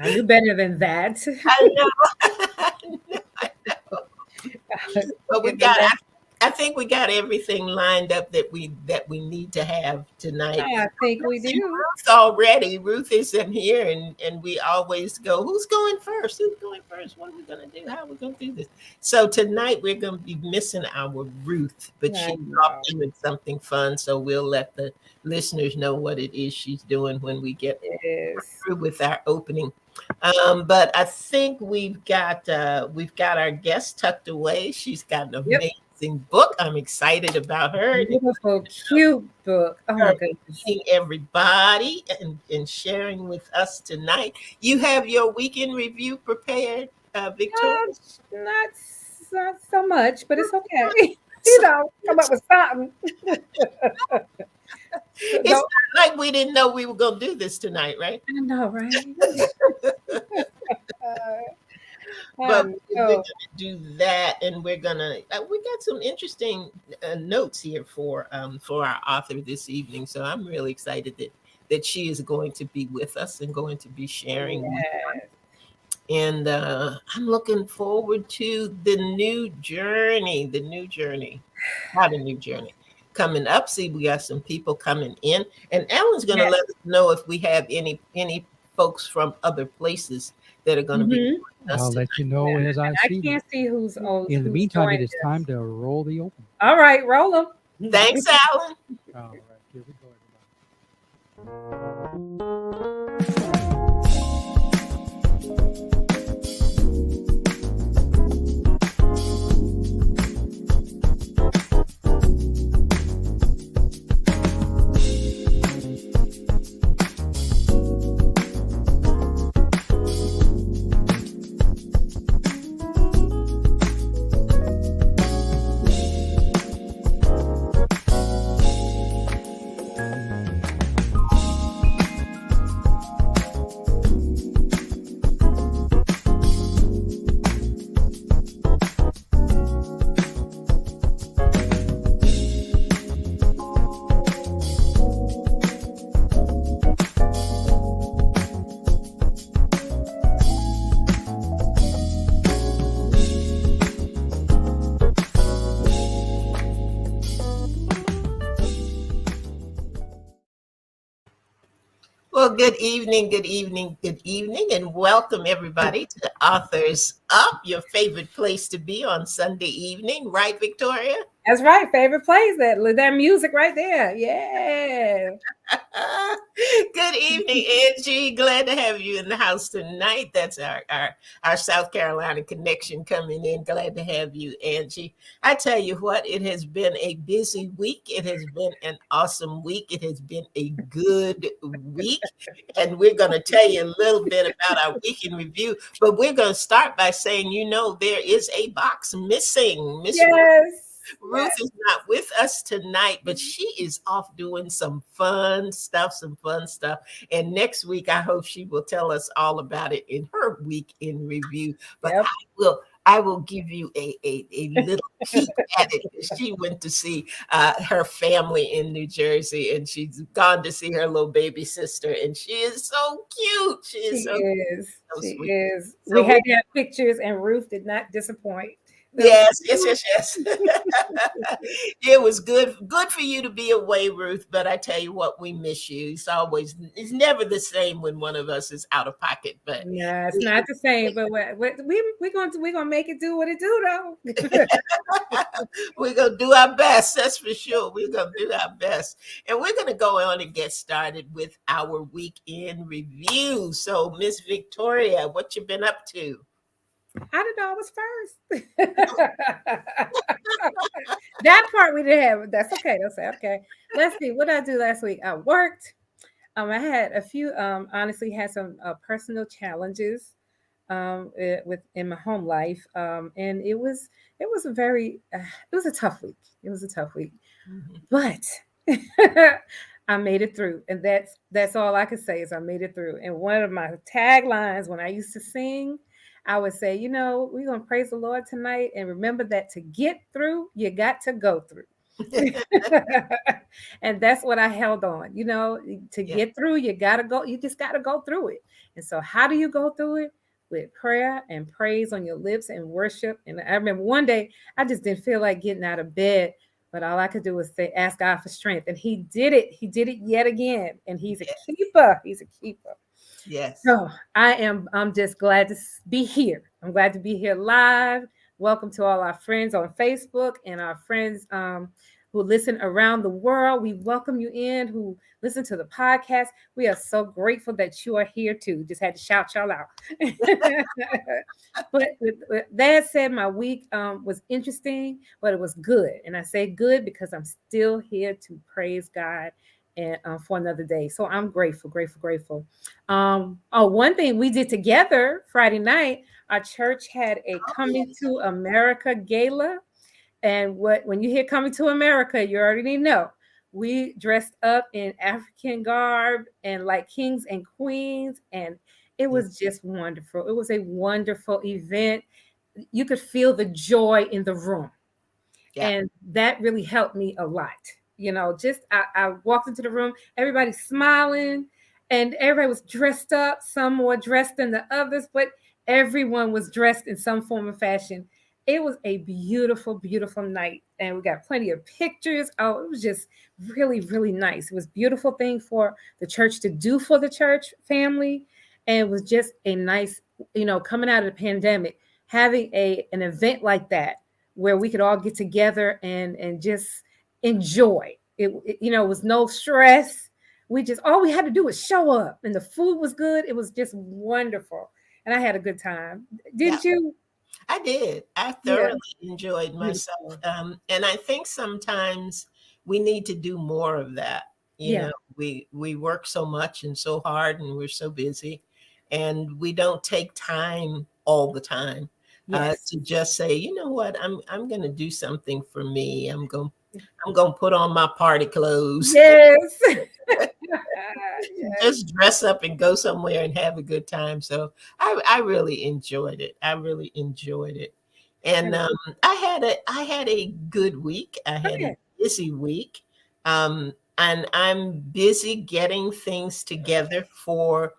I knew better than that. I know. But we got. I think we got everything lined up that we need to have tonight. I think we See do. Ruth already. Ruth isn't here, and we always go, "Who's going first? Who's going first? What are we gonna do? How are we gonna do this?" So tonight we're gonna be missing our Ruth, but I she's off know. doing something fun. So we'll let the listeners know what it is she's doing when we get Yes. through with our opening. But I think we've got our guest tucked away. She's got an Yep. amazing book. I'm excited about her. Beautiful, cute book. Oh my Her goodness. meeting everybody and sharing with us tonight. You have your weekend review prepared, Victoria. Not, not so much, but it's okay. Come up with something. It's Don't, not like we didn't know we were going to do this tonight, right? I know, right? I But we're know. going to do that, and we're going to. We got some interesting notes here for our author this evening. So I'm really excited that she is going to be with us and going to be sharing. Yes. And I'm looking forward to the new journey. Not a new journey coming up. See, we got some people coming in, and Alan's going to Yes. let us know if we have any folks from other places that are going to be Mm-hmm. with us I'll tonight. let you know as I I see them. can't see who's In the who's meantime, it joined is us. time to roll the open. All right, roll them. Thanks, Alan. All right, here we go, everybody. Well, good evening, and welcome everybody to the Authors Up, your favorite place to be on Sunday evening, right, Victoria? That's right. Favorite place, that music right there. Yeah. Good evening, Angie. Glad to have you in the house tonight. That's our South Carolina connection coming in. Glad to have you, Angie. I tell you what, it has been a busy week. It has been an awesome week. It has been a good week. And we're going to tell you a little bit about our week in review. But we're going to start by saying, there is a box missing. Miss Yes. Ruth is not with us tonight, but she is off doing some fun stuff. And next week, I hope she will tell us all about it in her week in review. But Yep. I will give you a little peek at it. She went to see her family in New Jersey, and she's gone to see her little baby sister, and she is so cute. She is so She sweet. is. So We had to have pictures, and Ruth did not disappoint. Yes. It was good for you to be away, Ruth. But I tell you what, we miss you. It's never the same when one of us is out of pocket. But yeah, it's not the same. But we're gonna make it do what it do though. we're gonna do our best. That's for sure. We're gonna do our best, and we're gonna go on and get started with our weekend review. So, Miss Victoria, what you been up to? How did I was first? That part we didn't have. That's okay. That's okay. Let's see. What did I do last week? I worked. I had a few. Honestly, had some personal challenges with in my home life, and it was a very it was a tough week. It was a tough week, but I made it through, and that's all I can say is I made it through. And one of my taglines when I used to sing, I would say, we're gonna praise the Lord tonight, and remember that to get through, you got to go through. And that's what I held on. To Yeah. get through, you gotta go, you just gotta go through it. And so how do you go through it? With prayer and praise on your lips and worship. And I remember one day I just didn't feel like getting out of bed, but all I could do was say, ask God for strength. And he did it. He did it yet again. And he's a Yeah. keeper. He's a keeper. Yes. So I'm just glad to be here. I'm glad to be here live. Welcome to all our friends on Facebook and our friends who listen around the world. We welcome you in who listen to the podcast. We are so grateful that you are here too. Just had to shout y'all out. But with that said, my week was interesting, but it was good. And I say good because I'm still here to praise God and for another day. So I'm grateful, grateful, grateful. One thing we did together Friday night, our church had a Coming to America gala. And when you hear Coming to America, you already know. We dressed up in African garb and like kings and queens, and it was just wonderful. It was a wonderful event. You could feel the joy in the room. Yeah. And that really helped me a lot. Just I walked into the room, everybody smiling, and everybody was dressed up. Some more dressed than the others, but everyone was dressed in some form of fashion. It was a beautiful, beautiful night, and we got plenty of pictures. Oh, it was just really, really nice. It was a beautiful thing for the church to do for the church family, and it was just a nice, coming out of the pandemic, having an event like that where we could all get together and just enjoy it. It was no stress. All we had to do was show up, and the food was good. It was just wonderful, and I had a good time. Didn't you? I did. I thoroughly enjoyed myself. And I think sometimes we need to do more of that. We work so much and so hard, and we're so busy, and we don't take time all the time to just say, you know what, I'm going to do something for me. I'm going to put on my party clothes. Yes. Just dress up and go somewhere and have a good time. So I really enjoyed it. I really enjoyed it. And I had a good week. I had a busy week. And I'm busy getting things together for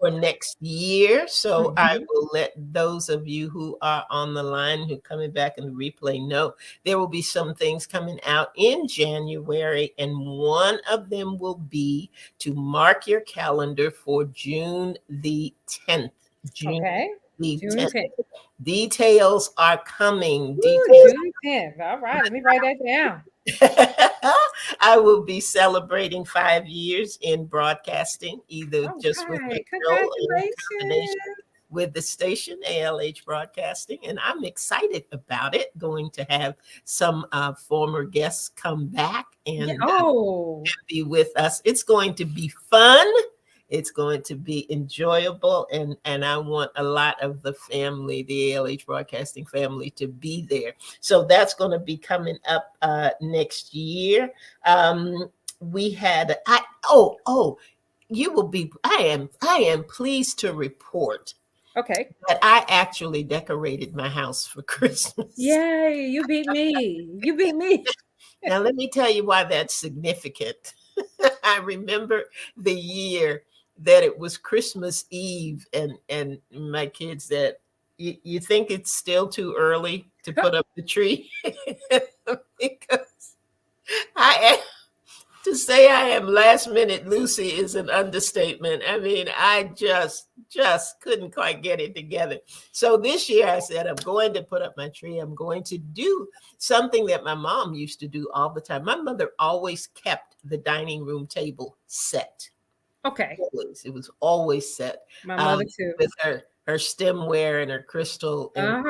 next year. So I will let those of you who are on the line who coming back in the replay know there will be some things coming out in January, and one of them will be to mark your calendar for June the 10th. June the 10th. Details are coming. June 10th. All right, let me write that down. I will be celebrating 5 years in broadcasting, either just with my show or in combination with the station, ALH Broadcasting. And I'm excited about it. Going to have some former guests come back and be with us. It's going to be fun. It's going to be enjoyable, and I want a lot of the family, the ALH Broadcasting family, to be there. So that's going to be coming up next year. We had you will be. I am pleased to report. Okay. That I actually decorated my house for Christmas. Yay! You beat me. You beat me. Now let me tell you why that's significant. I remember the year that it was Christmas Eve, and my kids said, you think it's still too early to put up the tree? Because to say I am last minute Lucy is an understatement. I mean, I just couldn't quite get it together. So this year I said, I'm going to put up my tree. I'm going to do something that my mom used to do all the time. My mother always kept the dining room table set. Okay. It was always set. My mother too. With her stemware and her crystal. And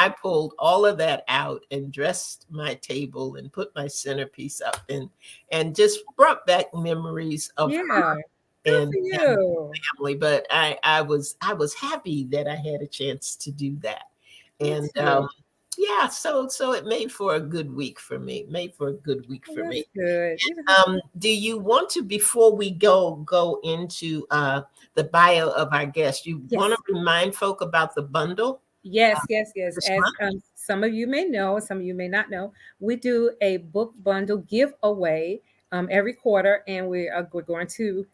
I pulled all of that out and dressed my table and put my centerpiece up and just brought back memories of her and family. But I was happy that I had a chance to do that. And so it made for a good week for me. Good. Do you want to, before we go into the bio of our guest, you want to remind folk about the bundle? Yes, yes, yes. this As month? some of you may know, some of you may not know, we do a book bundle giveaway every quarter, and we're going to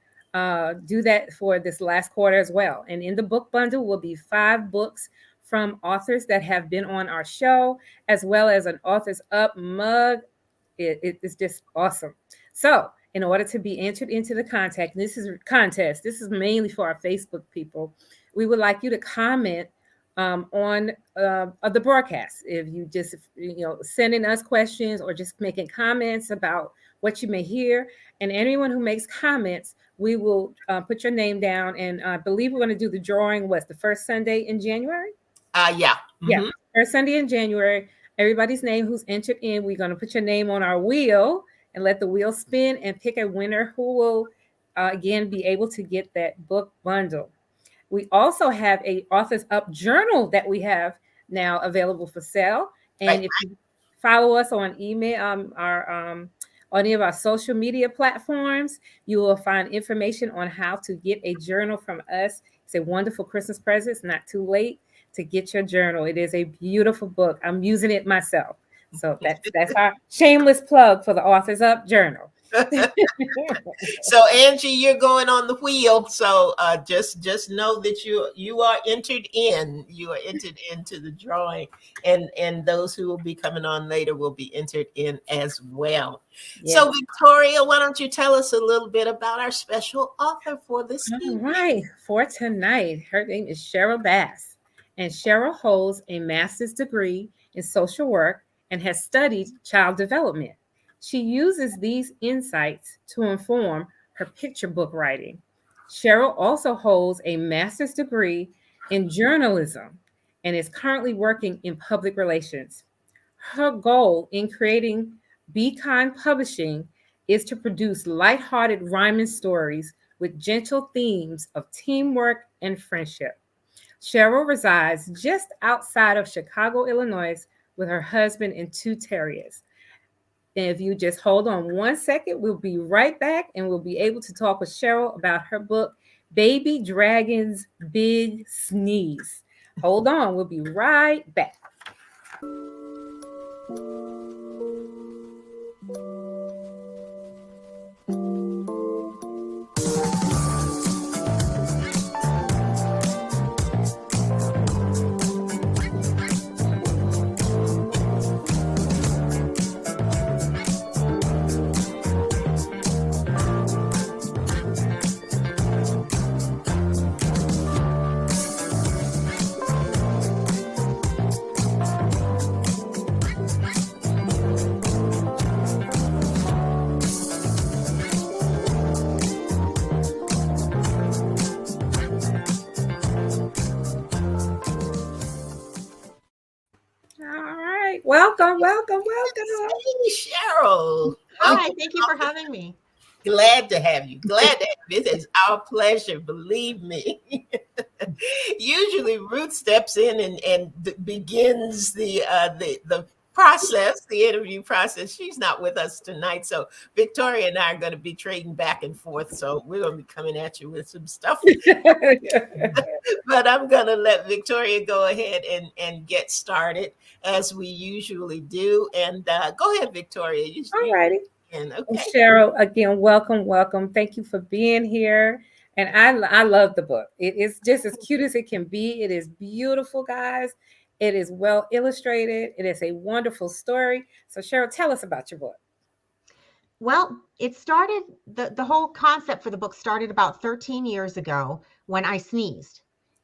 do that for this last quarter as well. And in the book bundle will be 5 books from authors that have been on our show, as well as an Authors Up mug. It is just awesome. So, in order to be entered into the contest, this is mainly for our Facebook people. We would like you to comment on the broadcast. If you just sending us questions or just making comments about what you may hear, and anyone who makes comments, we will put your name down. And I believe we're going to do the drawing. What's the first Sunday in January? Yeah. Yeah, Mhm. first Sunday in January. Everybody's name who's entered in, we're going to put your name on our wheel and let the wheel spin and pick a winner who will again be able to get that book bundle. We also have a Authors Up journal that we have now available for sale. And Right. if you follow us on email, on any of our social media platforms, you will find information on how to get a journal from us. It's a wonderful Christmas present. It's not too late to get your journal. It is a beautiful book. I'm using it myself. So that's our shameless plug for the Authors Up journal. So Angie, you're going on the wheel. So just know that you are entered in. You are entered into the drawing, and those who will be coming on later will be entered in as well. Yes. So Victoria, why don't you tell us a little bit about our special author for this All evening? right, for tonight, her name is Cheryl Bass, and Cheryl holds a master's degree in social work and has studied child development. She uses these insights to inform her picture book writing. Cheryl also holds a master's degree in journalism and is currently working in public relations. Her goal in creating Be Kind Publishing is to produce lighthearted rhyming stories with gentle themes of teamwork and friendship. Cheryl resides just outside of Chicago, Illinois, with her husband and 2 terriers. And if you just hold on 1 second, we'll be right back and we'll be able to talk with Cheryl about her book, Baby Dragon's Big Sneeze. Hold on, we'll be right back. All right, welcome. Hey, Cheryl. Hi, thank you for having me. Glad to have you. Glad to have you. This is our pleasure, believe me. Usually Ruth steps in and begins the process, the interview process. She's not with us tonight. So Victoria and I are going to be trading back and forth. So we're going to be coming at you with some stuff. But I'm going to let Victoria go ahead and get started as we usually do. And go ahead, Victoria. All righty. Okay. Cheryl, again, welcome. Thank you for being here. And I love the book. It is just as cute as it can be. It is beautiful, guys. It is well illustrated. It is a wonderful story. So Cheryl, tell us about your book. Well, it started, the whole concept for the book started about 13 years ago when I sneezed.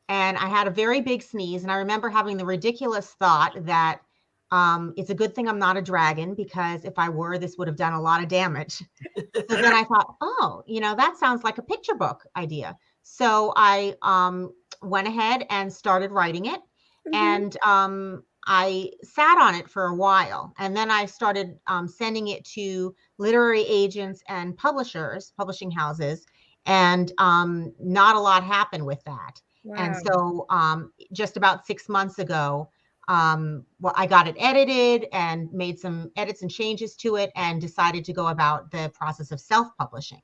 And I had a very big sneeze. And I remember having the ridiculous thought that it's a good thing I'm not a dragon, because if I were, this would have done a lot of damage. So then I thought, oh, that sounds like a picture book idea. So I went ahead and started writing it. And I sat on it for a while. And then I started sending it to literary agents and publishing houses. And not a lot happened with that. Wow. And so just about 6 months ago, I got it edited and made some edits and changes to it and decided to go about the process of self-publishing.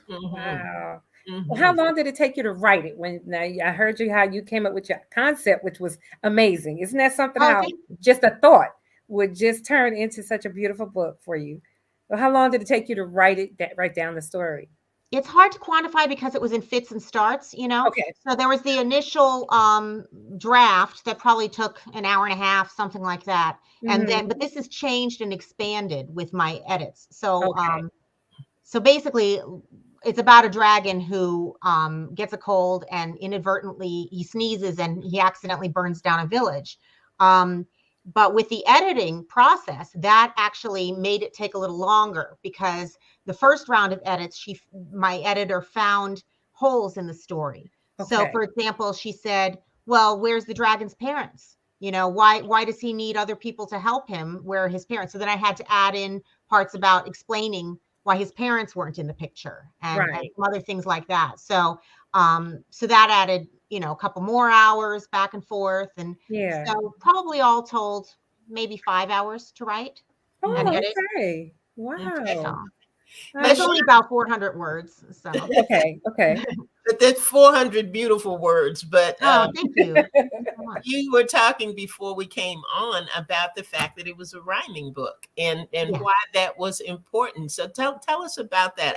Mhm. Wow. Well, how Mhm. long did it take you to write it? When now I heard you how you came up with your concept, which was amazing. Isn't that something Oh, how thank just a thought would just turn into such a beautiful book for you? Well, how long did it take you to write it, write down the story? It's hard to quantify because it was in fits and starts, you know? Okay. So there was the initial draft that probably took an hour and a half, something like that. And then, Hmm. but this has changed and expanded with my edits. So, Okay. so basically, it's about a dragon who gets a cold and inadvertently he sneezes and he accidentally burns down a village. Um, but with the editing process, that actually made it take a little longer because the first round of edits, my editor found holes in the story. So, Okay. for example, she said, "Well, where's the dragon's parents? You know, why does he need other people to help him? Where are his parents?" So then I had to add in parts about explaining why his parents weren't in the picture and Right. some other things like that. So so that added, you know, a couple more hours back and forth. And Yeah. so probably all told, maybe 5 hours to write and Oh, edit. okay. Okay. So Wow. but I it's Michelle, only about 400 words. So okay. Okay. but that's 400 beautiful words. But oh, thank you. Thanks so much. you were talking before we came on about the fact that it was a rhyming book and Yes. why that was important. So tell us about that.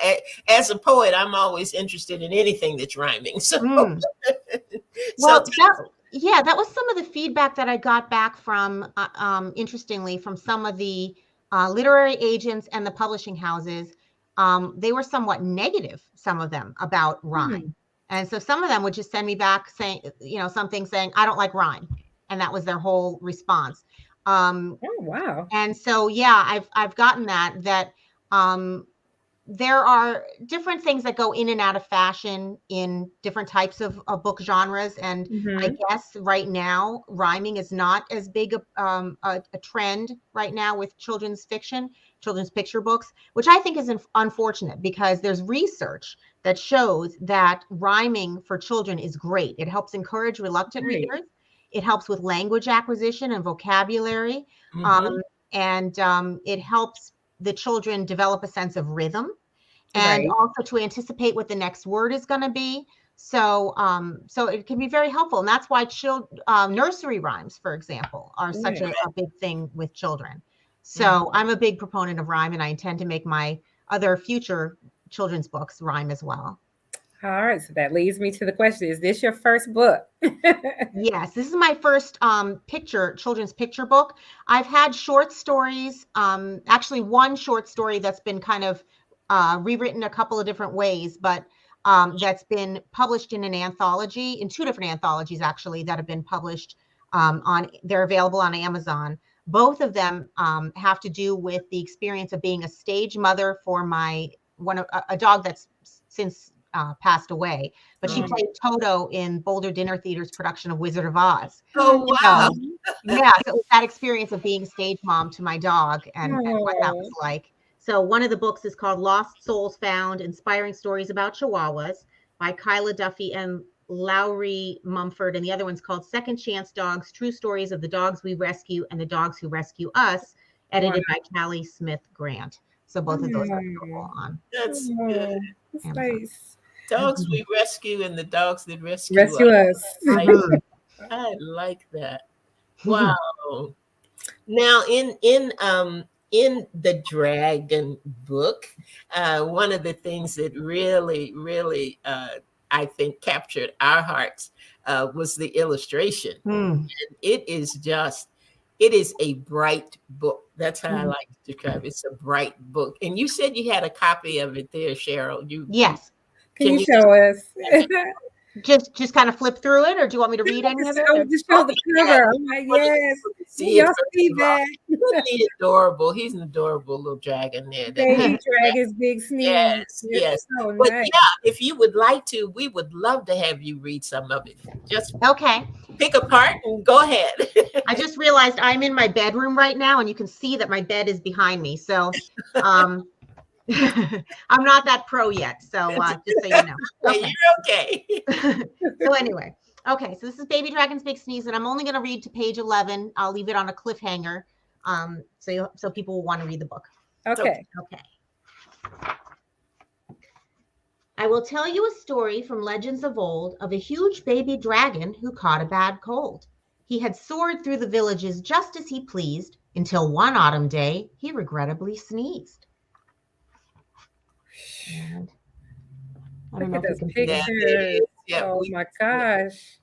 As a poet, I'm always interested in anything that's rhyming. So Mm. so Well, that was some of the feedback that I got back from, interestingly, from some of the literary agents and the publishing houses. They were somewhat negative, some of them, about Hmm. rhyme, and so some of them would just send me back saying, you know, something saying, "I don't like rhyme," and that was their whole response. Um, Oh, wow. and so, yeah, I've gotten that. Um, there are different things that go in and out of fashion in different types of book genres. And I Hmm. guess right now, rhyming is not as big a trend right now with children's fiction, children's picture books, which I think is unfortunate because there's research that shows that rhyming for children is great. It helps encourage reluctant Right. readers. It helps with language acquisition and vocabulary. mhm. Um, and it helps the children develop a sense of rhythm and Right. also to anticipate what the next word is going to be. So, so it can be very helpful, and that's why nursery rhymes, for example, are such Right. a big thing with children. Mhm. So, I'm a big proponent of rhyme, and I intend to make my other future children's books rhyme as well. All right. So that leads me to the question: is this your first book? Yes, this is my first children's picture book. I've had short stories, actually one short story that's been kind of rewritten a couple of different ways, but that's been published in an anthology, in two different anthologies actually that have been published they're available on Amazon. Both of them have to do with the experience of being a stage mother for a dog that's since passed away, but she Oh, played Toto in Boulder Dinner Theater's production of Wizard of Oz. oh, wow. So, yeah, so it was that experience of being stage mom to my dog and what that was Oh, like. So one of the books is called Lost Souls Found, Inspiring Stories About Chihuahuas by Kyla Duffy and Lowry Mumford. And the other one's called Second Chance Dogs, True Stories of the Dogs We Rescue and the Dogs Who Rescue Us, wow. edited by Callie Smith Grant. So both of those are Oh, available on That's good. oh, that's Amazon. nice. Dogs we rescue and the dogs that rescue us. Rescue us. I, Mhm. I like that. Wow. Now, in the Dragon book, one of the things that really I think captured our hearts was the illustration. Mm. It is a bright book. That's how I Mhm. like to describe it. It's a bright book. And you said you had a copy of it there, Cheryl. You Yes. Can you can you just show us? Just kind of flip through it, or do you want me to read any of it? Oh, Or? just show oh the yeah, cover. I'm like, want to yes. see it Y'all first see of all. that? Isn't he adorable? He's an adorable little dragon there. Baby Dragon's big sneeze. Yes, It's yes. so But nice. yeah, if you would like to, we would love to have you read some of it. Just Okay. pick a part and go ahead. I just realized I'm in my bedroom right now, and you can see that my bed is behind me. So, um, I'm not that pro yet. So, just so you know. Okay, Okay. you're okay. So anyway, okay. So this is Baby Dragon's Big Sneeze, and I'm only going to read to page 11. I'll leave it on a cliffhanger, so people will want to read the book. Okay. Okay. I will tell you a story from legends of old of a huge baby dragon who caught a bad cold. He had soared through the villages just as he pleased until one autumn day he regrettably sneezed. And I don't Look know at if you those can see Yeah, that. there it pictures. is. Yeah, Oh my gosh.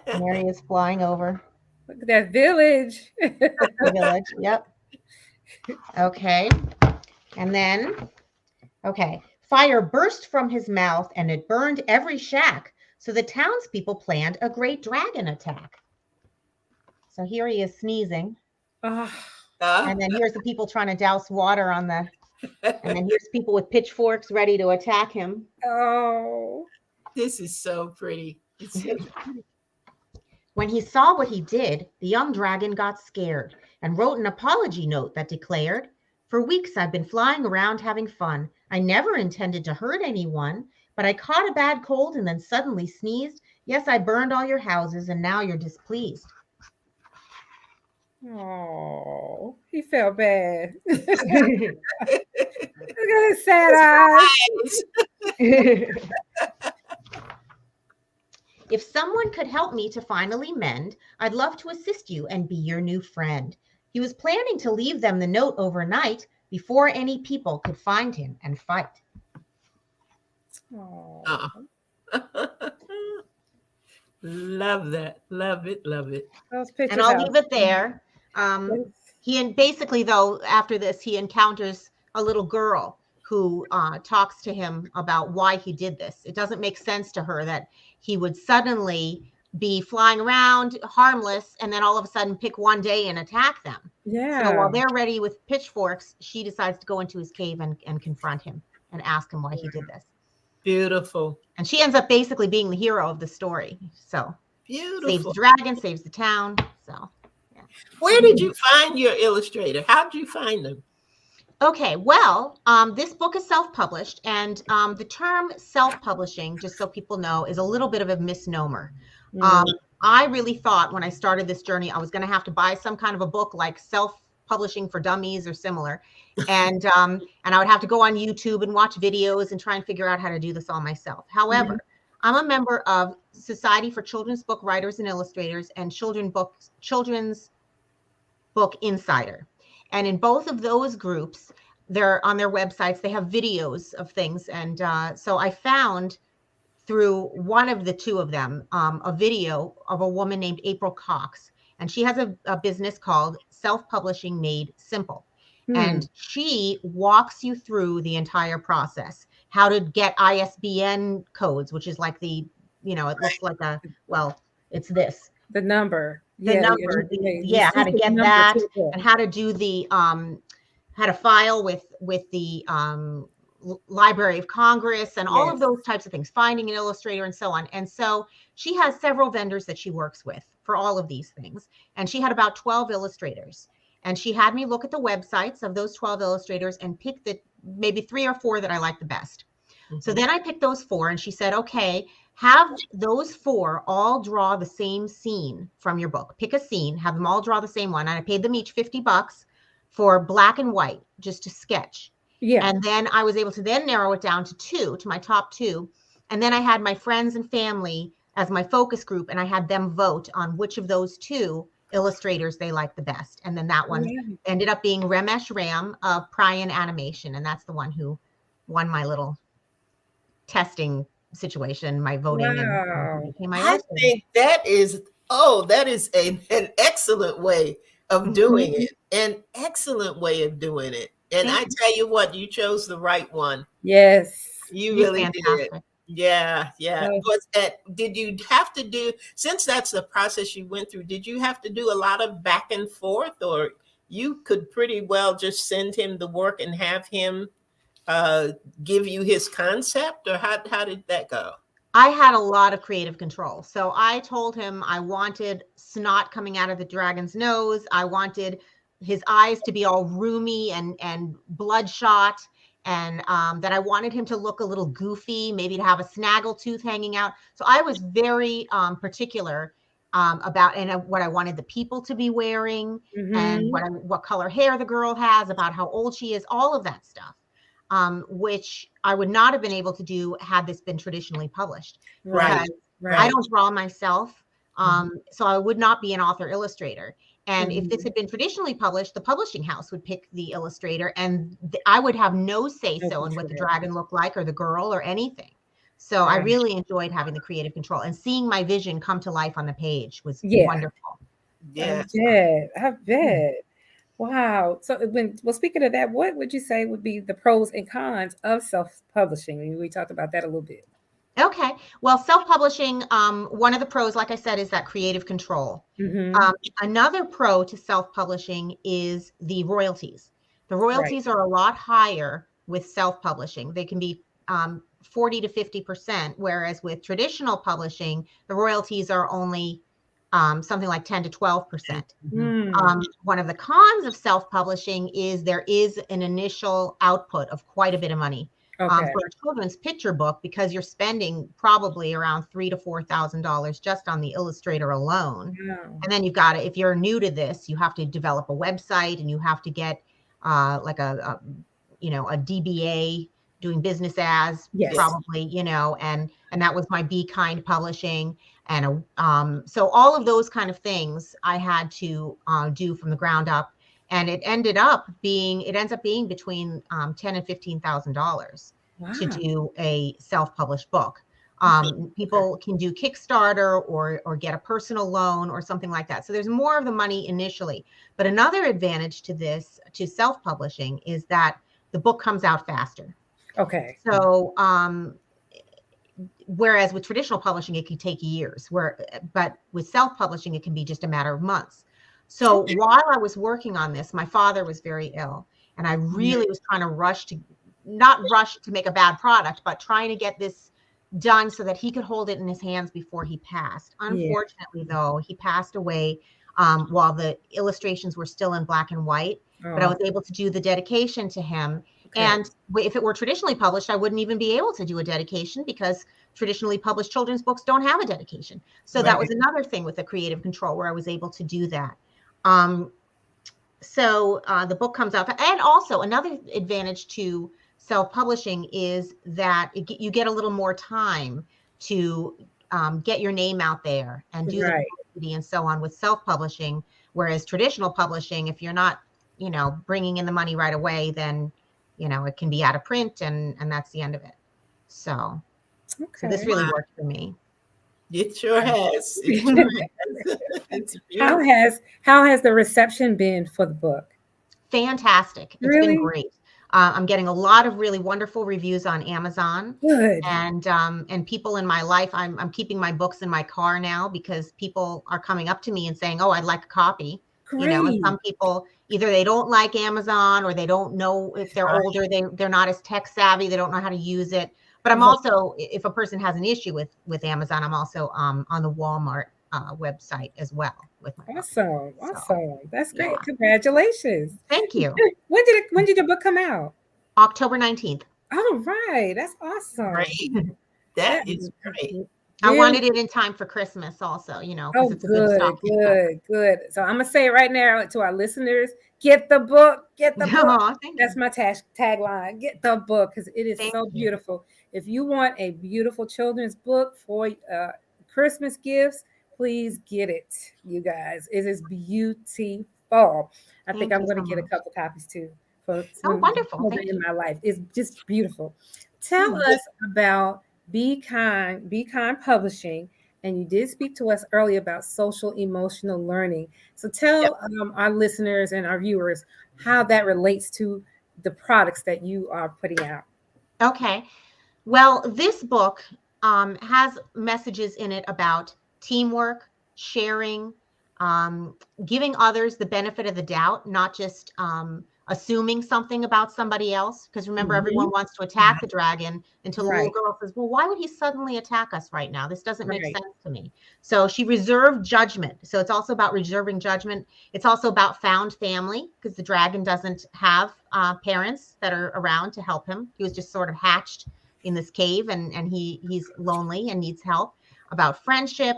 There he is flying over Look at that village. the village. Yep. Okay. And then, okay. Fire burst from his mouth and it burned every shack. So the townspeople planned a great dragon attack. So here he is sneezing. Oh, And then here's the people trying to douse water on the, and then here's people with pitchforks ready to attack him. oh. This is so pretty. It's so When he saw what he did, the young dragon got scared and wrote an apology note that declared, "For weeks I've been flying around having fun. I never intended to hurt anyone, but I caught a bad cold and then suddenly sneezed. Yes, I burned all your houses and now you're displeased." Oh, he felt bad. Look at his sad eyes. If someone could help me to finally mend, I'd love to assist you and be your new friend. He was planning to leave them the note overnight before any people could find him and fight. Oh. Love that. Love it. Love it. Those pictures And I'll out. leave it there. Basically, though, after this, he encounters a little girl who talks to him about why he did this. It doesn't make sense to her that he would suddenly be flying around harmless and then all of a sudden pick one day and attack them. Yeah. So while they're ready with pitchforks, she decides to go into his cave and confront him and ask him why he did this. Beautiful. And she ends up basically being the hero of the story. So saves the Beautiful. dragon, saves the town. So Where did you find your illustrator? How did you find them? okay, well, this book is self-published, and the term self-publishing, just so people know, is a little bit of a misnomer. I really thought when I started this journey, I was going to have to buy some kind of a book like Self-Publishing for Dummies or similar, and I would have to go on YouTube and watch videos and try and figure out how to do this all myself. However, I'm a member of Society for Children's Book Writers and Illustrators and Children's Book Insider. And in both of those groups, they're on their websites, they have videos of things. And so I found through one of the two of them a video of a woman named April Cox. And she has a business called Self-Publishing Made Simple. And she walks you through the entire process, how to get ISBN codes, which is like it looks like it's this. The number. The number, how to get that, and how to do the how to file with the Library of Congress and all of those types of things, finding an illustrator and so on. And so she has several vendors that she works with for all of these things. And she had about 12 illustrators. And she had me look at the websites of those 12 illustrators and pick the maybe 3 or 4 that I liked the best. So then I picked those 4 and she said, okay, have those 4 all draw the same scene from your book. Pick a scene, have them all draw the same one. And I paid them each $50 for black and white, just to sketch. Yeah. And then I was able to then narrow it down to 2, to my top 2. And then I had my friends and family as my focus group, and I had them vote on which of those 2 illustrators they liked the best. And then that one ended up being Ramesh Ram of Pryan Animation. And that's the one who won my little testing situation, my voting. Wow. And became my I illustrator. think that is an excellent way of doing it. An excellent way of doing it. And I tell you what, you chose the right one. Yes. You He's really fantastic. did. Yeah. Yeah. Did you have to do, since that's the process you went through, did you have to do a lot of back and forth, or you could pretty well just send him the work and have him give you his concept, or how did that go? I had a lot of creative control. So I told him I wanted snot coming out of the dragon's nose. I wanted his eyes to be all roomy and bloodshot, and that I wanted him to look a little goofy, maybe to have a snaggle tooth hanging out. So I was very particular about what I wanted the people to be wearing, and what color hair the girl has, about how old she is, all of that stuff. which I would not have been able to do had this been traditionally published. Right. Because Right. I don't draw myself, so I would not be an author illustrator. And if this had been traditionally published, the publishing house would pick the illustrator, and I would have no say so in what the dragon looked like or the girl or anything. So I Right. really enjoyed having the creative control, and seeing my vision come to life on the page was Yeah. wonderful. Yeah. I bet. Wow. So speaking of that, what would you say would be the pros and cons of self-publishing? We talked about that a little bit. Okay. Well, self-publishing, one of the pros, like I said, is that creative control. Another pro to self-publishing is the royalties. The royalties are a lot higher with self-publishing. They can be 40 to 50%, whereas with traditional publishing, the royalties are only something like 10 to 12%. One of the cons of self-publishing is there is an initial output of quite a bit of money. For a children's picture book, because you're spending probably around $3,000 to $4,000 just on the illustrator alone. And then you've got to, if you're new to this, you have to develop a website, and you have to get like a DBA, doing business as, probably, and that was my Be Kind Publishing. And so all of those kind of things I had to do from the ground up. And it ends up being between $10,000 and $15,000 to do a self-published book. People can do Kickstarter or get a personal loan or something like that. So there's more of the money initially. But another advantage to self-publishing is that the book comes out faster. Okay. So whereas with traditional publishing, it can take years. But with self-publishing, it can be just a matter of months. So while I was working on this, my father was very ill, and I really was trying to not rush to make a bad product, but trying to get this done so that he could hold it in his hands before he passed. Unfortunately, though, he passed away while the illustrations were still in black and white, but I was able to do the dedication to him. And if it were traditionally published, I wouldn't even be able to do a dedication, because traditionally published children's books don't have a dedication. So that was another thing with the creative control where I was able to do that. So the book comes out. And also another advantage to self-publishing is that you get a little more time to get your name out there and do the publicity and so on with self-publishing. Whereas traditional publishing, if you're not, bringing in the money right away, then, it can be out of print, and that's the end of it. So this really worked for me. It sure has. It's how has the reception been for the book? Fantastic. It's been great. I'm getting a lot of really wonderful reviews on Amazon. Good. And people in my life, I'm keeping my books in my car now, because people are coming up to me and saying, "Oh, I'd like a copy." And some people, either they don't like Amazon, or they don't know, if they're older, they're not as tech savvy, they don't know how to use it. But I'm also, if a person has an issue with Amazon, I'm also on the Walmart website as well with my Awesome. So, That's great. Yeah. Congratulations. Thank you. When did your book come out? October 19th. Oh, right. That's awesome. Great. That is great. I wanted it in time for Christmas also, Oh, it's a good. So I'm going to say it right now to our listeners, get the book, book. That's my tagline. Get the book, because it is so beautiful. If you want a beautiful children's book for Christmas gifts, please get it, you guys. It is beautiful. I think I'm going to get a couple copies too. Wonderful. In my life. It's just beautiful. Tell us about Be Kind Publishing. And you did speak to us earlier about social emotional learning. So tell our listeners and our viewers how that relates to the products that you are putting out. Okay. Well, this book has messages in it about teamwork, sharing, giving others the benefit of the doubt, not just assuming something about somebody else. Because remember, everyone wants to attack the dragon until the little girl says, "Well, why would he suddenly attack us right now? This doesn't make sense to me." So she reserved judgment. So it's also about reserving judgment. It's also about found family, because the dragon doesn't have parents that are around to help him. He was just sort of hatched in this cave, and he's lonely and needs help. About friendship,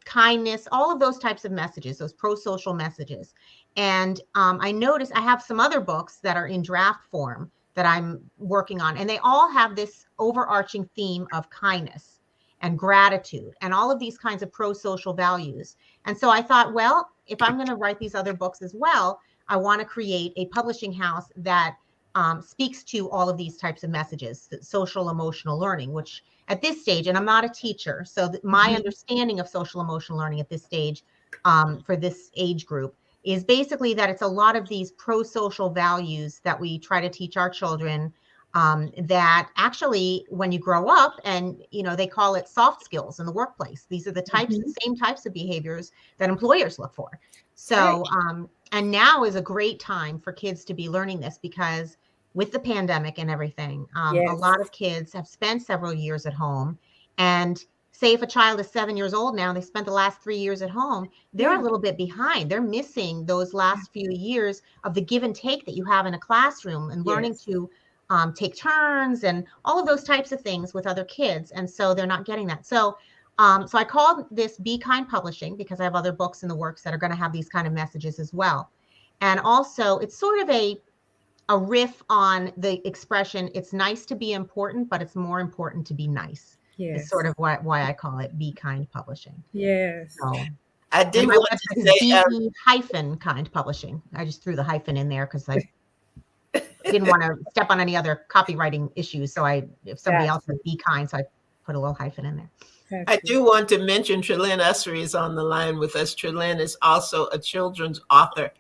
kindness, all of those types of messages, those pro-social messages. And I noticed I have some other books that are in draft form that I'm working on. And they all have this overarching theme of kindness and gratitude and all of these kinds of pro-social values. And so I thought, well, if I'm going to write these other books as well, I want to create a publishing house that speaks to all of these types of messages, social emotional learning, which at this stage, and I'm not a teacher, so my understanding of social emotional learning at this stage for this age group is basically that it's a lot of these pro-social values that we try to teach our children that actually when you grow up, and they call it soft skills in the workplace. These are the same types of behaviors that employers look for. So and now is a great time for kids to be learning this, because with the pandemic and everything, a lot of kids have spent several years at home. And say if a child is 7 years old now, they spent the last 3 years at home, they're a little bit behind. They're missing those last few years of the give and take that you have in a classroom, and learning to take turns and all of those types of things with other kids. And so they're not getting that. So so I called this Be Kind Publishing, because I have other books in the works that are going to have these kind of messages as well. And also it's sort of a riff on the expression, it's nice to be important, but it's more important to be nice. Is sort of why I call it Be Kind Publishing. Yes. So I do want to say Be-Kind Publishing. I just threw the hyphen in there because I didn't want to step on any other copywriting issues. So if somebody else said Be Kind, so I put a little hyphen in there. I do want to mention Trelyn Ussery is on the line with us. Trelyn is also a children's author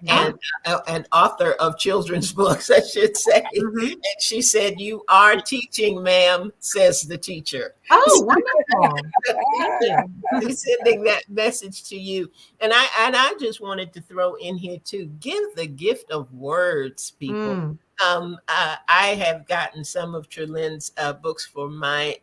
and an author of children's books, I should say. And she said, "You are teaching, ma'am," says the teacher. Oh, wonderful. Thank you. He's sending that message to you. And I just wanted to throw in here too, give the gift of words, people. I have gotten some of Trelyn's books for my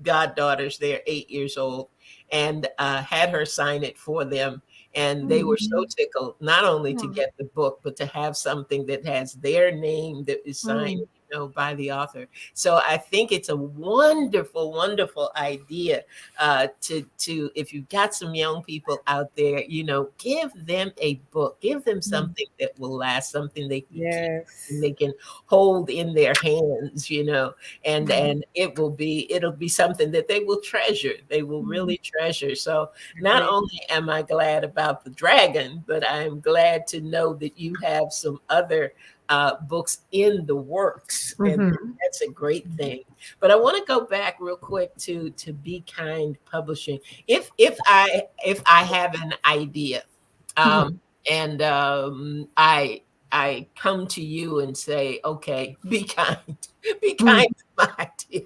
goddaughters. They're 8 years old, and had her sign it for them. And they were so tickled, not only to get the book, but to have something that has their name that is signed by the author. So I think it's a wonderful, wonderful idea to if you've got some young people out there, give them a book, give them something that will last, something they can hold in their hands, and it'll be something that they will treasure. They will really treasure. So not only am I glad about the dragon, but I'm glad to know that you have some other books in the works, and that's a great thing. But I want to go back real quick to Be Kind Publishing. If I have an idea, and I come to you and say, okay, be kind to my idea.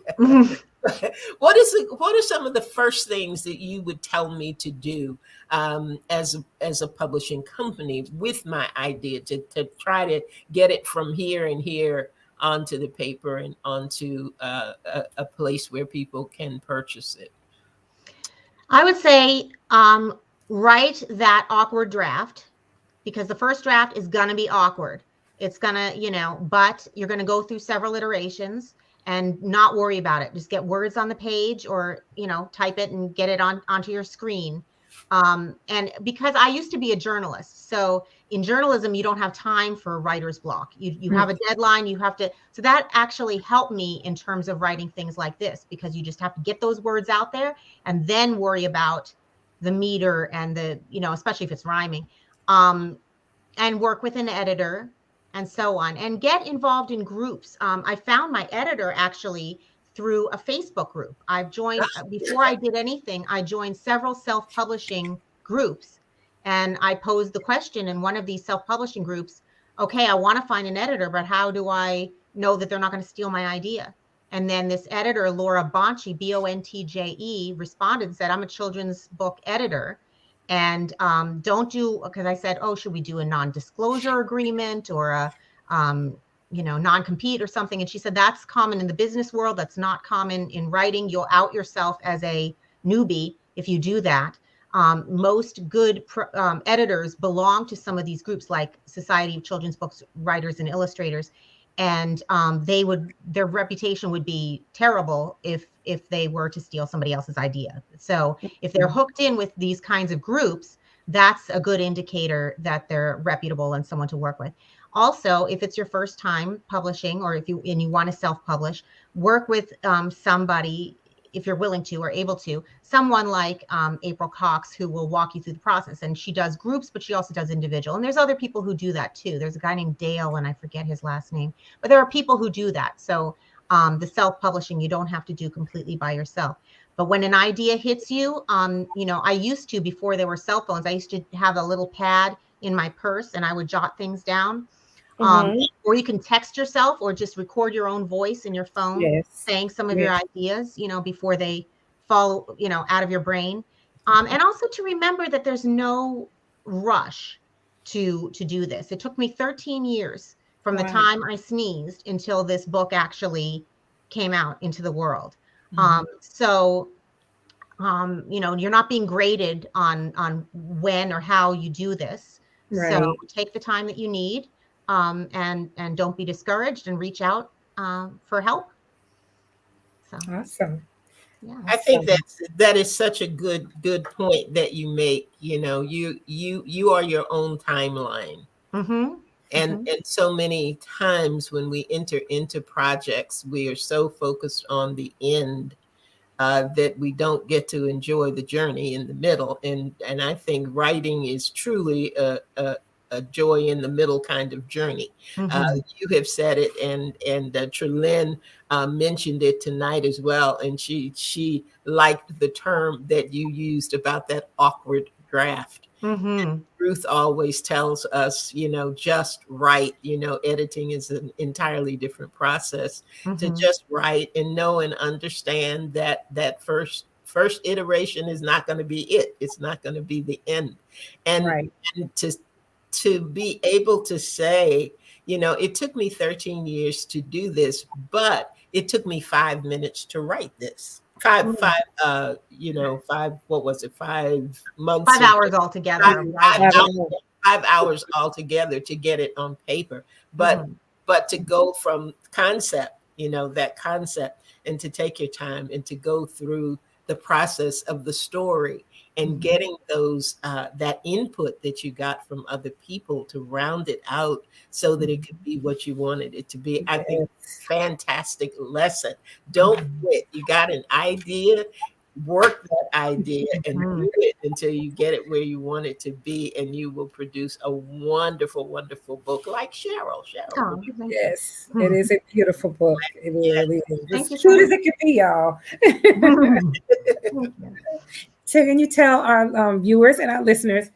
What are some of the first things that you would tell me to do as a publishing company with my idea to try to get it from here and here onto the paper and onto a place where people can purchase it? I would say write that awkward draft, because the first draft is going to be awkward. It's going to, but you're going to go through several iterations and not worry about it. Just get words on the page, or, type it and get it onto your screen. And because I used to be a journalist, so in journalism, you don't have time for writer's block. You have a deadline, so that actually helped me in terms of writing things like this, because you just have to get those words out there and then worry about the meter and the, especially if it's rhyming, and work with an editor and so on, and get involved in groups. I found my editor actually through a Facebook group. I've joined, before I did anything, I joined several self-publishing groups, and I posed the question in one of these self-publishing groups, okay, I want to find an editor, but how do I know that they're not going to steal my idea? And then this editor, Laura Bontje, Bontje, responded and said, I'm a children's book editor. And because I said, oh, should we do a non-disclosure agreement or a, non-compete or something? And she said, that's common in the business world. That's not common in writing. You'll out yourself as a newbie if you do that. Most good editors belong to some of these groups, like Society of Children's Books Writers and Illustrators. And their reputation would be terrible if they were to steal somebody else's idea. So if they're hooked in with these kinds of groups, that's a good indicator that they're reputable and someone to work with. Also, if it's your first time publishing, or if you want to self-publish, work with somebody, if you're willing to or able to, someone like April Cox, who will walk you through the process. And she does groups, but she also does individual. And there's other people who do that too. There's a guy named Dale, and I forget his last name, but there are people who do that. So the self-publishing, you don't have to do completely by yourself. But when an idea hits you, I used to, before there were cell phones, I used to have a little pad in my purse, and I would jot things down. Or you can text yourself, or just record your own voice in your phone, Yes. saying some of your ideas, before they fall, out of your brain. And also to remember that there's no rush to do this. It took me 13 years from the time I sneezed until this book actually came out into the world. So you're not being graded on when or how you do this. Right. So take the time that you need. And don't be discouraged, and reach out for help. So Awesome. yeah. I think that is such a good point that you make. You are your own timeline. And so many times when we enter into projects, we are so focused on the end that we don't get to enjoy the journey in the middle. And I think writing is truly a joy in the middle kind of journey. You have said it, and Trelyn mentioned it tonight as well. And she liked the term that you used about that awkward draft. Ruth always tells us, just write. Editing is an entirely different process. To just write and know and understand that first iteration is not going to be it. It's not going to be the end. And to be able to say, it took me 13 years to do this, but it took me 5 minutes to write this. 5 what was it? 5 months. 5 hours altogether. 5 hours altogether to get it on paper. But to go from concept, that concept, and to take your time and to go through the process of the story and getting those that input that you got from other people to round it out so that it could be what you wanted it to be. I think fantastic lesson. Don't quit. You got an idea, work that idea and do it until you get it where you want it to be, and you will produce a wonderful, wonderful book like Cheryl. Oh, Yes, it is a beautiful book. It really is. Thank you As so cute as much. it could be, y'all. So can you tell our viewers and our listeners,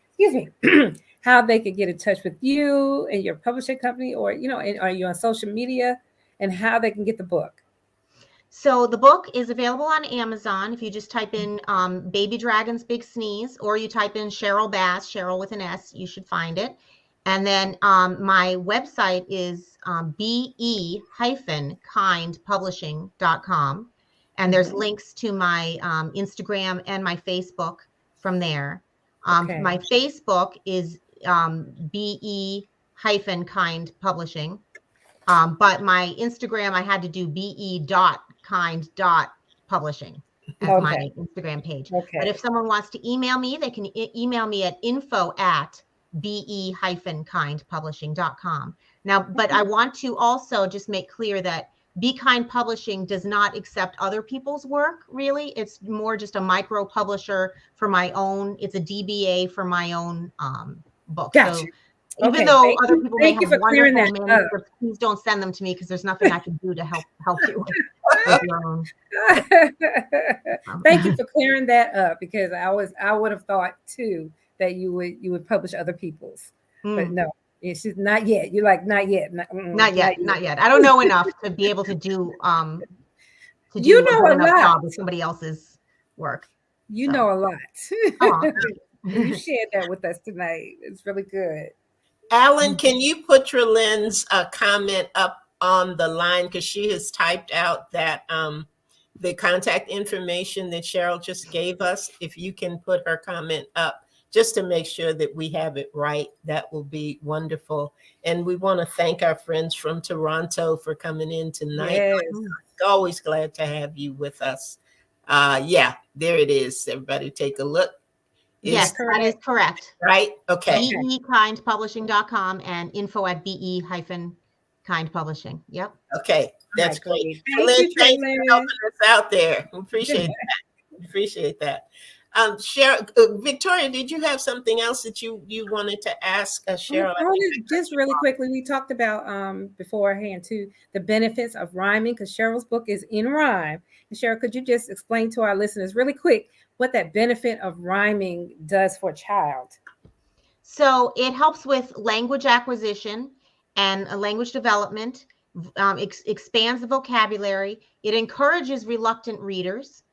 how they could get in touch with you and your publishing company, or, are you on social media, and how they can get the book? So the book is available on Amazon. If you just type in Baby Dragon's Big Sneeze, or you type in Cheryl Bass, Cheryl with an S, you should find it. And then my website is be-kindpublishing.com. And there's links to my Instagram and my Facebook from there. My Facebook is be-kind publishing. But my Instagram, I had to do be.kind.publishing as my Instagram page. But if someone wants to email me, they can email me at info@be-kindpublishing.com. Now, but I want to also just make clear that Be Kind Publishing does not accept other people's work, really. It's more just a micro publisher for my own. It's a DBA for my own book. Gotcha. So even though other people may have wonderful manuscripts, please don't send them to me, because there's nothing I can do to help you with your own. Thank you for clearing that up, because I would have thought too that you would publish other people's, but no. It's just not yet. You're like, not yet. Not yet. I don't know enough to be able to do a good enough job with somebody else's work. You know a lot. You shared that with us tonight. It's really good. Alan, can you put Trelyn's comment up on the line, because she has typed out that the contact information that Cheryl just gave us? If you can put her comment up, just to make sure that we have it right, that will be wonderful. And we want to thank our friends from Toronto for coming in tonight. Yes. Always glad to have you with us. Yeah, there it is. Everybody take a look. Yes, that is correct. right. Okay. bekindpublishing.com and info@be-kindpublishing. Yep. Okay. That's All right, great. Thank you, Thanks for Trillin. helping us out there. We appreciate that. Appreciate that. Cheryl, Victoria, did you have something else that you wanted to ask Cheryl? I want to just really quickly, we talked about beforehand too, the benefits of rhyming, because Cheryl's book is in rhyme. And Cheryl, could you just explain to our listeners really quick what that benefit of rhyming does for a child? So it helps with language acquisition and language development, expands the vocabulary. It encourages reluctant readers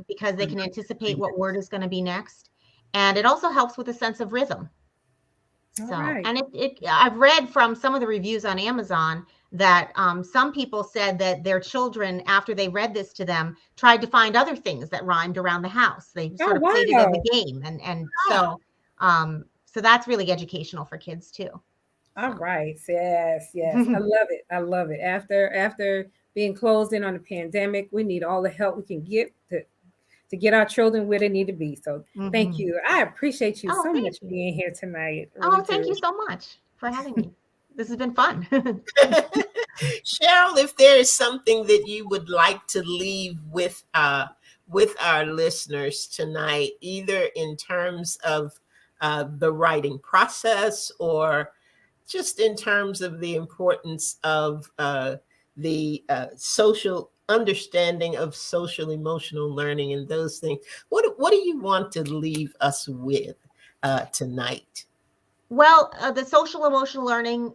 because they can anticipate what word is going to be next. And it also helps with a sense of rhythm. So, and I've read from some of the reviews on Amazon that some people said that their children, after they read this to them, tried to find other things that rhymed around the house. They sort of played it as a game, and so that's really educational for kids too. All right, yes, I love it. I love it. After being closed in on the pandemic, we need all the help we can get to get our children where they need to be. So thank you. I appreciate you so much for being here tonight. Really thank you so much for having me. This has been fun. Cheryl, if there is something that you would like to leave with our listeners tonight, either in terms of the writing process or just in terms of the importance of the social understanding of social emotional learning and those things, what do you want to leave us with tonight? Well, the social emotional learning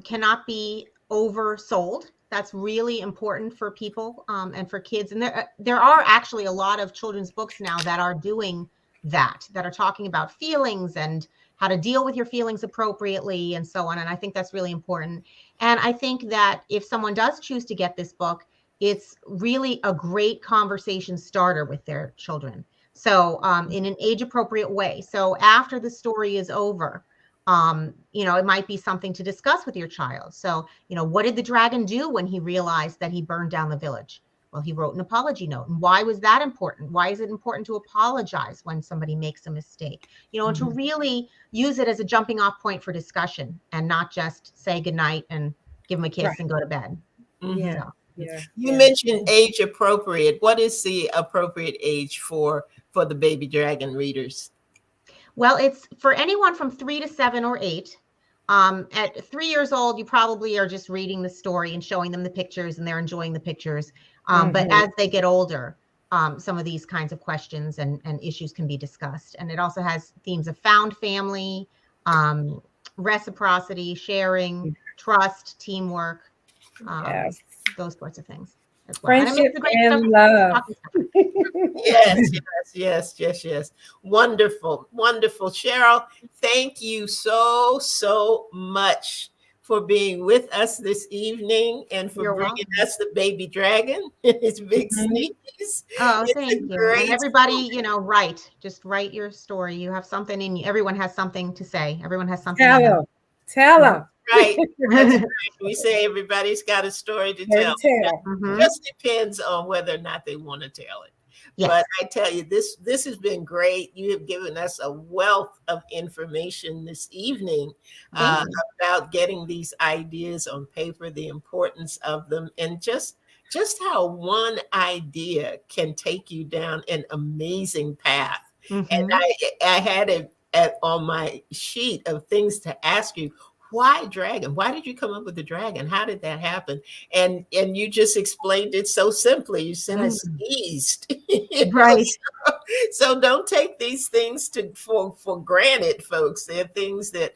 cannot be oversold. That's really important for people and for kids. And there are actually a lot of children's books now that are doing that are talking about feelings and how to deal with your feelings appropriately and so on. And I think that's really important. And I think that if someone does choose to get this book, it's really a great conversation starter with their children. So in an age appropriate way. So after the story is over, it might be something to discuss with your child. So, what did the dragon do when he realized that he burned down the village? Well, he wrote an apology note. And why was that important? Why is it important to apologize when somebody makes a mistake? And to really use it as a jumping off point for discussion and not just say goodnight and give them a kiss and go to bed. Yeah. You mentioned age appropriate. What is the appropriate age for the baby dragon readers? Well, it's for anyone from 3 to 7 or 8. At 3 years old, you probably are just reading the story and showing them the pictures and they're enjoying the pictures. But as they get older, some of these kinds of questions and issues can be discussed. And it also has themes of found family, reciprocity, sharing, trust, teamwork, those sorts of things as well. Friendship and love. Yes. Wonderful. Cheryl, thank you so much for being with us this evening and for bringing us the baby dragon and his big sneeze. Oh, thank you. And everybody, just write your story. You have something in you. Everyone has something to say. Everyone has something. Tell them. Right. We say everybody's got a story to tell. It just depends on whether or not they want to tell it. Yes. But I tell you, this has been great. You have given us a wealth of information this evening about getting these ideas on paper, the importance of them, and just how one idea can take you down an amazing path. And I had it on my sheet of things to ask you. Why dragon? Why did you come up with the dragon? How did that happen? And you just explained it so simply. You said I sneezed. Right. So don't take these things for granted, folks. They're things that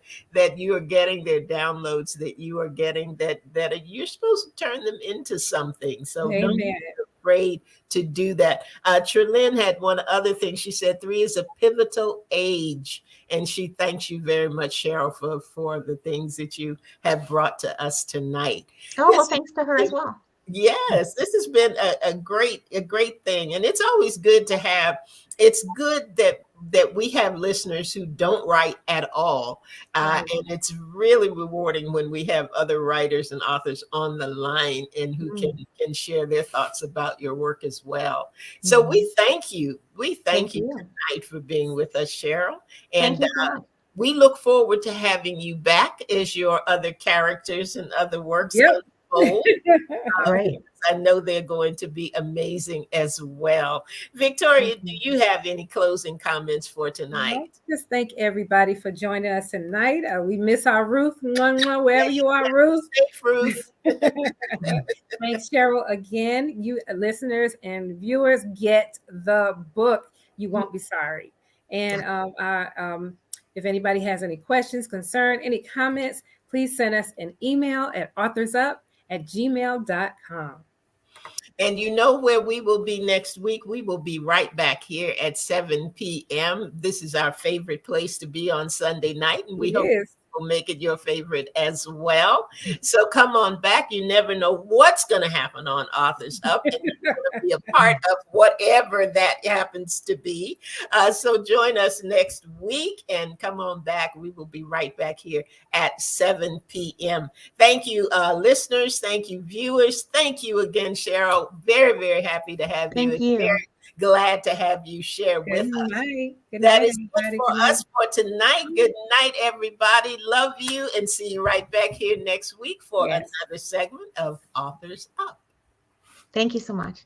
you are getting, they're downloads that you are getting that you're supposed to turn them into something. So don't be afraid to do that. Trillin had one other thing. She said 3 is a pivotal age. And she thanks you very much, Cheryl, for the things that you have brought to us tonight. Oh, well, thanks to her as well. Yes, this has been a great thing. And it's always good to have, it's good that that we have listeners who don't write at all. And it's really rewarding when we have other writers and authors on the line and who can share their thoughts about your work as well. So we thank you. We thank you tonight for being with us, Cheryl. And Thank you so much. we look forward to having you back as your other characters and other works unfold. Great. I know they're going to be amazing as well. Victoria, do you have any closing comments for tonight? Just thank everybody for joining us tonight. We miss our Ruth, wherever you are, Ruth. Safe, Ruth. Thanks, Cheryl. Again, you listeners and viewers, get the book. You won't be sorry. And if anybody has any questions, concern, any comments, please send us an email at authorsup@gmail.com. And you know where we will be next week? We will be right back here at 7 p.m. This is our favorite place to be on Sunday night, and we hope will make it your favorite as well. So come on back. You never know what's going to happen on Authors Up, and you're going to be a part of whatever that happens to be. So join us next week and come on back. We will be right back here at 7 p.m. Thank you, listeners. Thank you, viewers. Thank you again, Cheryl. Very, very happy to have you. Thank you. Very glad to have you share with us. That is it for us for tonight. Good night, everybody. Love you, and see you right back here next week for another segment of Authors Up. Thank you so much.